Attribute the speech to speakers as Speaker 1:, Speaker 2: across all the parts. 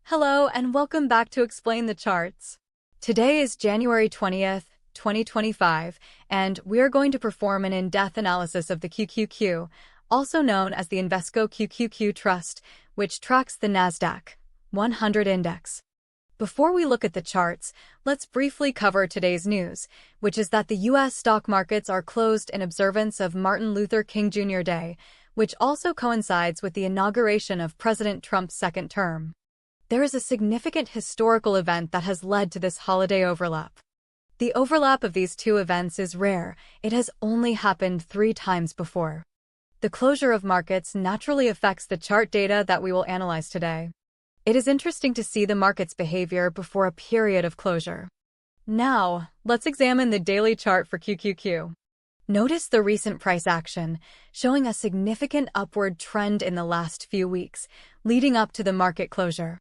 Speaker 1: Hello and welcome back to Explain the Charts. Today is January 20th, 2025, and we are going to perform an in-depth analysis of the QQQ, also known as the Invesco QQQ Trust, which tracks the Nasdaq 100 index. Before we look at the charts, let's briefly cover today's news, which is that the U.S. stock markets are closed in observance of Martin Luther King Jr. Day, which also coincides with the inauguration of President Trump's second term. There is a significant historical event that has led to this holiday overlap. The overlap of these two events is rare. It has only happened 3 times before. The closure of markets naturally affects the chart data that we will analyze today. It is interesting to see the market's behavior before a period of closure. Now, let's examine the daily chart for QQQ. Notice the recent price action, showing a significant upward trend in the last few weeks, leading up to the market closure.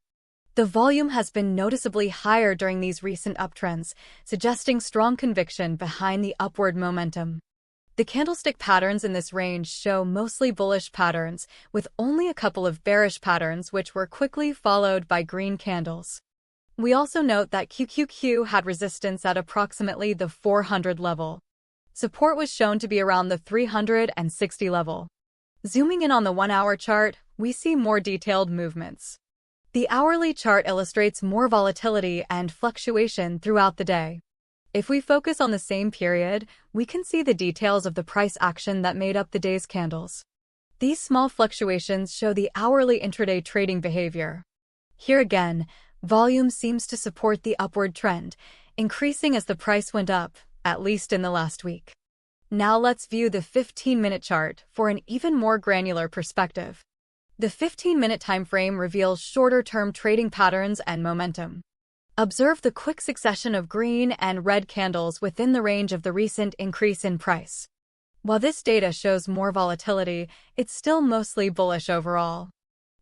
Speaker 1: The volume has been noticeably higher during these recent uptrends, suggesting strong conviction behind the upward momentum. The candlestick patterns in this range show mostly bullish patterns, with only a couple of bearish patterns which were quickly followed by green candles. We also note that QQQ had resistance at approximately the 400 level. Support was shown to be around the 360 level. Zooming in on the 1-hour chart, we see more detailed movements. The hourly chart illustrates more volatility and fluctuation throughout the day. If we focus on the same period, we can see the details of the price action that made up the day's candles. These small fluctuations show the hourly intraday trading behavior. Here again, volume seems to support the upward trend, increasing as the price went up, at least in the last week. Now let's view the 15-minute chart for an even more granular perspective. The 15-minute time frame reveals shorter-term trading patterns and momentum. Observe the quick succession of green and red candles within the range of the recent increase in price. While this data shows more volatility, it's still mostly bullish overall.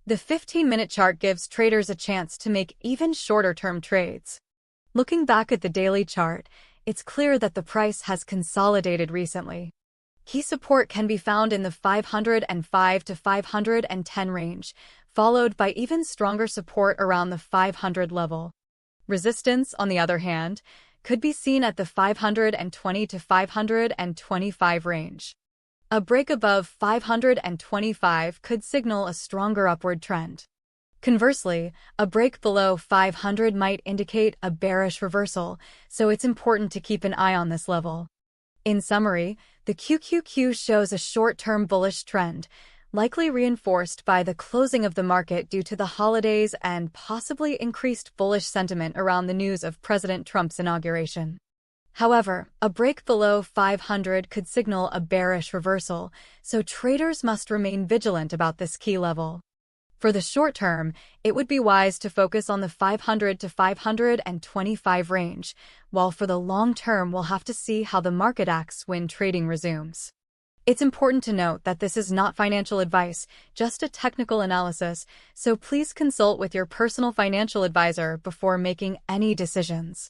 Speaker 1: The 15-minute chart gives traders a chance to make even shorter-term trades. Looking back at the daily chart, it's clear that the price has consolidated recently. Key support can be found in the 505 to 510 range, followed by even stronger support around the 500 level. Resistance, on the other hand, could be seen at the 520 to 525 range. A break above 525 could signal a stronger upward trend. Conversely, a break below 500 might indicate a bearish reversal, so it's important to keep an eye on this level. In summary, the QQQ shows a short-term bullish trend, likely reinforced by the closing of the market due to the holidays and possibly increased bullish sentiment around the news of President Trump's inauguration. However, a break below 500 could signal a bearish reversal, so traders must remain vigilant about this key level. For the short term, it would be wise to focus on the 500 to 525 range, while for the long term we'll have to see how the market acts when trading resumes. It's important to note that this is not financial advice, just a technical analysis, so please consult with your personal financial advisor before making any decisions.